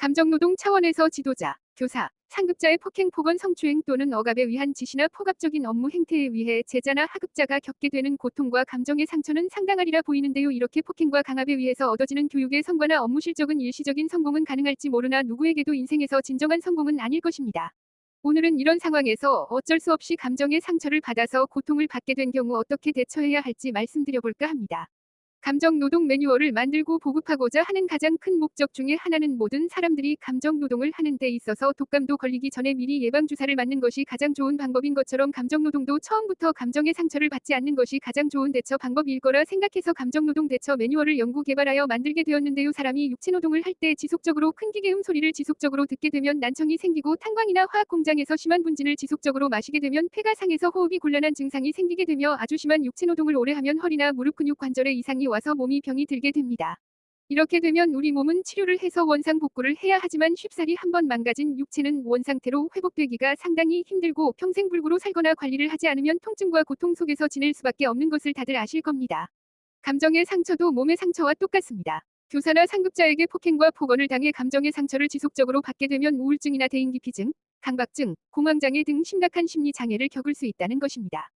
감정노동 차원에서 지도자, 교사, 상급자의 폭행, 폭언, 성추행 또는 억압에 의한 지시나 폭압적인 업무 행태에 의해 제자나 하급자가 겪게 되는 고통과 감정의 상처는 상당하리라 보이는데요. 이렇게 폭행과 강압에 의해서 얻어지는 교육의 성과나 업무 실적은 일시적인 성공은 가능할지 모르나 누구에게도 인생에서 진정한 성공은 아닐 것입니다. 오늘은 이런 상황에서 어쩔 수 없이 감정의 상처를 받아서 고통을 받게 된 경우 어떻게 대처해야 할지 말씀드려볼까 합니다. 감정노동 매뉴얼을 만들고 보급하고자 하는 가장 큰 목적 중에 하나는 모든 사람들이 감정노동을 하는 데 있어서 독감도 걸리기 전에 미리 예방주사를 맞는 것이 가장 좋은 방법인 것처럼 감정노동도 처음부터 감정의 상처를 받지 않는 것이 가장 좋은 대처 방법일 거라 생각해서 감정노동 대처 매뉴얼을 연구 개발하여 만들게 되었는데요. 사람이 육체노동을 할 때 지속적으로 큰 기계음 소리를 지속적으로 듣게 되면 난청이 생기고 탄광이나 화학 공장에서 심한 분진을 지속적으로 마시게 되면 폐가 상해서 호흡이 곤란한 증상이 생기게 되며 아주 심한 육체노동을 오래 하면 허리나 무릎 근육 관절에 이상이 와서 몸이 병이 들게 됩니다. 이렇게 되면 우리 몸은 치료를 해서 원상복구를 해야 하지만 쉽사리 한번 망가진 육체는 원상태로 회복되기가 상당히 힘들고 평생 불구로 살거나 관리를 하지 않으면 통증과 고통 속에서 지낼 수밖에 없는 것을 다들 아실 겁니다. 감정의 상처도 몸의 상처와 똑같습니다. 교사나 상급자에게 폭행과 폭언을 당해 감정의 상처를 지속적으로 받게 되면 우울증이나 대인기피증, 강박증, 공황장애 등 심각한 심리장애를 겪을 수 있다는 것입니다.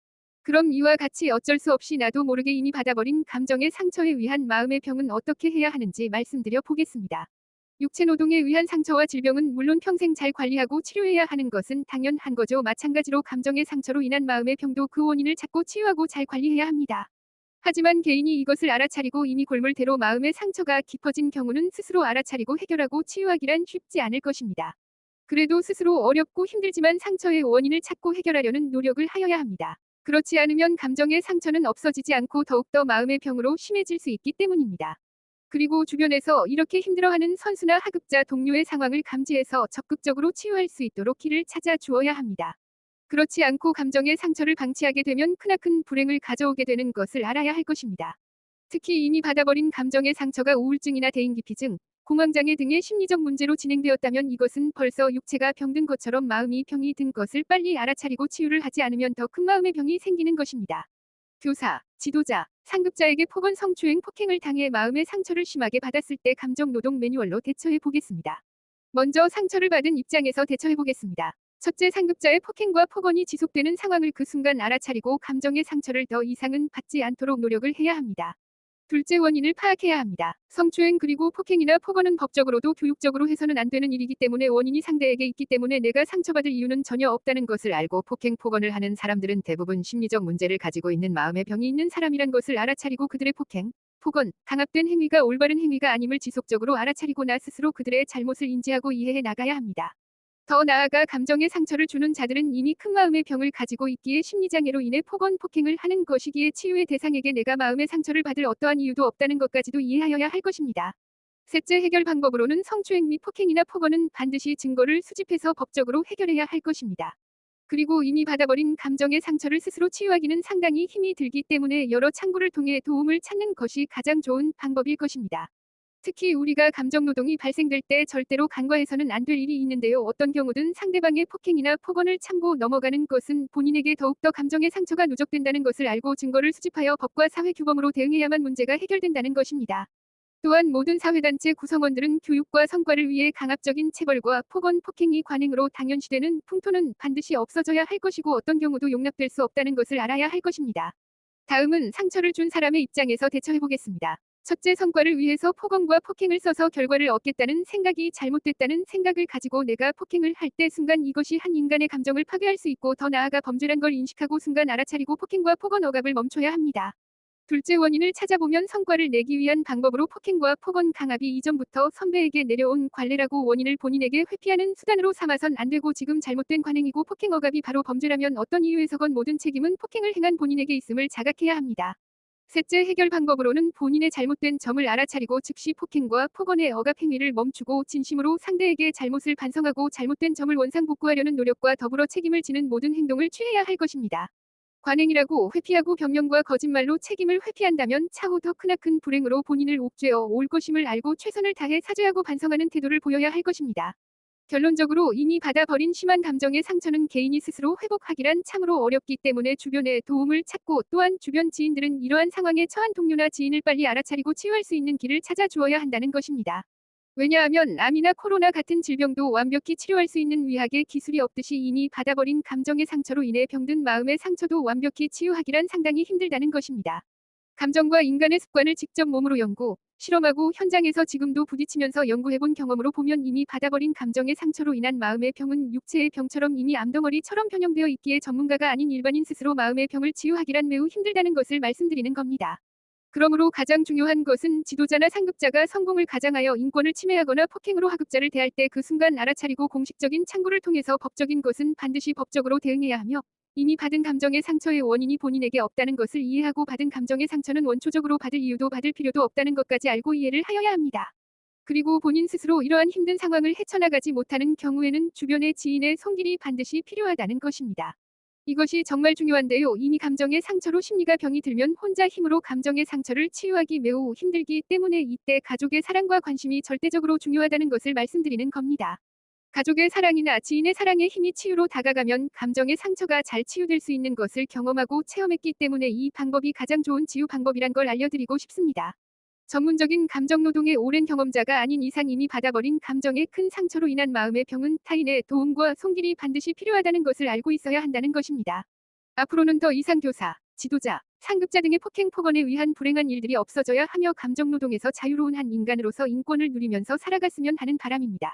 그럼 이와 같이 어쩔 수 없이 나도 모르게 이미 받아버린 감정의 상처에 의한 마음의 병은 어떻게 해야 하는지 말씀드려 보겠습니다. 육체노동에 의한 상처와 질병은 물론 평생 잘 관리하고 치료해야 하는 것은 당연한 거죠. 마찬가지로 감정의 상처로 인한 마음의 병도 그 원인을 찾고 치유하고 잘 관리해야 합니다. 하지만 개인이 이것을 알아차리고 이미 골몰대로 마음의 상처가 깊어진 경우는 스스로 알아차리고 해결하고 치유하기란 쉽지 않을 것입니다. 그래도 스스로 어렵고 힘들지만 상처의 원인을 찾고 해결하려는 노력을 하여야 합니다. 그렇지 않으면 감정의 상처는 없어지지 않고 더욱더 마음의 병으로 심해질 수 있기 때문입니다. 그리고 주변에서 이렇게 힘들어하는 선수나 하급자 동료의 상황을 감지해서 적극적으로 치유할 수 있도록 길을 찾아 주어야 합니다. 그렇지 않고 감정의 상처를 방치하게 되면 크나큰 불행을 가져오게 되는 것을 알아야 할 것입니다. 특히 이미 받아버린 감정의 상처가 우울증이나 대인기피증, 공황장애 등의 심리적 문제로 진행되었다면 이것은 벌써 육체가 병든 것처럼 마음이 병이 든 것을 빨리 알아차리고 치유를 하지 않으면 더 큰 마음의 병이 생기는 것입니다. 교사, 지도자, 상급자에게 폭언, 성추행, 폭행을 당해 마음의 상처를 심하게 받았을 때 감정노동 매뉴얼로 대처해 보겠습니다. 먼저 상처를 받은 입장에서 대처해 보겠습니다. 첫째, 상급자의 폭행과 폭언이 지속되는 상황을 그 순간 알아차리고 감정의 상처를 더 이상은 받지 않도록 노력을 해야 합니다. 둘째, 원인을 파악해야 합니다. 성추행 그리고 폭행이나 폭언은 법적으로도 교육적으로 해서는 안 되는 일이기 때문에 원인이 상대에게 있기 때문에 내가 상처받을 이유는 전혀 없다는 것을 알고 폭행, 폭언을 하는 사람들은 대부분 심리적 문제를 가지고 있는 마음의 병이 있는 사람이란 것을 알아차리고 그들의 폭행, 폭언, 강압된 행위가 올바른 행위가 아님을 지속적으로 알아차리고 나 스스로 그들의 잘못을 인지하고 이해해 나가야 합니다. 더 나아가 감정의 상처를 주는 자들은 이미 큰 마음의 병을 가지고 있기에 심리장애로 인해 폭언, 폭행을 하는 것이기에 치유의 대상에게 내가 마음의 상처를 받을 어떠한 이유도 없다는 것까지도 이해하여야 할 것입니다. 셋째, 해결 방법으로는 성추행 및 폭행이나 폭언은 반드시 증거를 수집해서 법적으로 해결해야 할 것입니다. 그리고 이미 받아버린 감정의 상처를 스스로 치유하기는 상당히 힘이 들기 때문에 여러 창구를 통해 도움을 찾는 것이 가장 좋은 방법일 것입니다. 특히 우리가 감정노동이 발생될 때 절대로 간과해서는 안 될 일이 있는데요. 어떤 경우든 상대방의 폭행이나 폭언을 참고 넘어가는 것은 본인에게 더욱더 감정의 상처가 누적된다는 것을 알고 증거를 수집하여 법과 사회규범으로 대응해야만 문제가 해결된다는 것입니다. 또한 모든 사회단체 구성원들은 교육과 성과를 위해 강압적인 체벌과 폭언, 폭행이 관행으로 당연시되는 풍토는 반드시 없어져야 할 것이고 어떤 경우도 용납될 수 없다는 것을 알아야 할 것입니다. 다음은 상처를 준 사람의 입장에서 대처해보겠습니다. 첫째, 성과를 위해서 폭언과 폭행을 써서 결과를 얻겠다는 생각이 잘못됐다는 생각을 가지고 내가 폭행을 할 때 순간 이것이 한 인간의 감정을 파괴할 수 있고 더 나아가 범죄란 걸 인식하고 순간 알아차리고 폭행과 폭언, 억압을 멈춰야 합니다. 둘째, 원인을 찾아보면 성과를 내기 위한 방법으로 폭행과 폭언, 강압이 이전부터 선배에게 내려온 관례라고 원인을 본인에게 회피하는 수단으로 삼아선 안 되고 지금 잘못된 관행이고 폭행, 억압이 바로 범죄라면 어떤 이유에서건 모든 책임은 폭행을 행한 본인에게 있음을 자각해야 합니다. 셋째, 해결 방법으로는 본인의 잘못된 점을 알아차리고 즉시 폭행과 폭언의 억압 행위를 멈추고 진심으로 상대에게 잘못을 반성하고 잘못된 점을 원상복구하려는 노력과 더불어 책임을 지는 모든 행동을 취해야 할 것입니다. 관행이라고 회피하고 변명과 거짓말로 책임을 회피한다면 차후 더 크나큰 불행으로 본인을 옥죄어 올 것임을 알고 최선을 다해 사죄하고 반성하는 태도를 보여야 할 것입니다. 결론적으로 이미 받아버린 심한 감정의 상처는 개인이 스스로 회복하기란 참으로 어렵기 때문에 주변의 도움을 찾고 또한 주변 지인들은 이러한 상황에 처한 동료나 지인을 빨리 알아차리고 치유할 수 있는 길을 찾아 주어야 한다는 것입니다. 왜냐하면 암이나 코로나 같은 질병도 완벽히 치료할 수 있는 의학의 기술이 없듯이 이미 받아버린 감정의 상처로 인해 병든 마음의 상처도 완벽히 치유하기란 상당히 힘들다는 것입니다. 감정과 인간의 습관을 직접 몸으로 연구, 실험하고 현장에서 지금도 부딪히면서 연구해본 경험으로 보면 이미 받아버린 감정의 상처로 인한 마음의 병은 육체의 병처럼 이미 암덩어리처럼 변형되어 있기에 전문가가 아닌 일반인 스스로 마음의 병을 치유하기란 매우 힘들다는 것을 말씀드리는 겁니다. 그러므로 가장 중요한 것은 지도자나 상급자가 성공을 가장하여 인권을 침해하거나 폭행으로 하급자를 대할 때 그 순간 알아차리고 공식적인 창구를 통해서 법적인 것은 반드시 법적으로 대응해야 하며 이미 받은 감정의 상처의 원인이 본인에게 없다는 것을 이해하고 받은 감정의 상처는 원초적으로 받을 이유도 받을 필요도 없다는 것까지 알고 이해를 하여야 합니다. 그리고 본인 스스로 이러한 힘든 상황을 헤쳐나가지 못하는 경우에는 주변의 지인의 손길이 반드시 필요하다는 것입니다. 이것이 정말 중요한데요. 이미 감정의 상처로 심리가 병이 들면 혼자 힘으로 감정의 상처를 치유하기 매우 힘들기 때문에 이때 가족의 사랑과 관심이 절대적으로 중요하다는 것을 말씀드리는 겁니다. 가족의 사랑이나 지인의 사랑의 힘이 치유로 다가가면 감정의 상처가 잘 치유될 수 있는 것을 경험하고 체험했기 때문에 이 방법이 가장 좋은 치유 방법이란 걸 알려드리고 싶습니다. 전문적인 감정노동의 오랜 경험자가 아닌 이상 이미 받아버린 감정의 큰 상처로 인한 마음의 병은 타인의 도움과 손길이 반드시 필요하다는 것을 알고 있어야 한다는 것입니다. 앞으로는 더 이상 교사, 지도자, 상급자 등의 폭행 폭언에 의한 불행한 일들이 없어져야 하며 감정노동에서 자유로운 한 인간으로서 인권을 누리면서 살아갔으면 하는 바람입니다.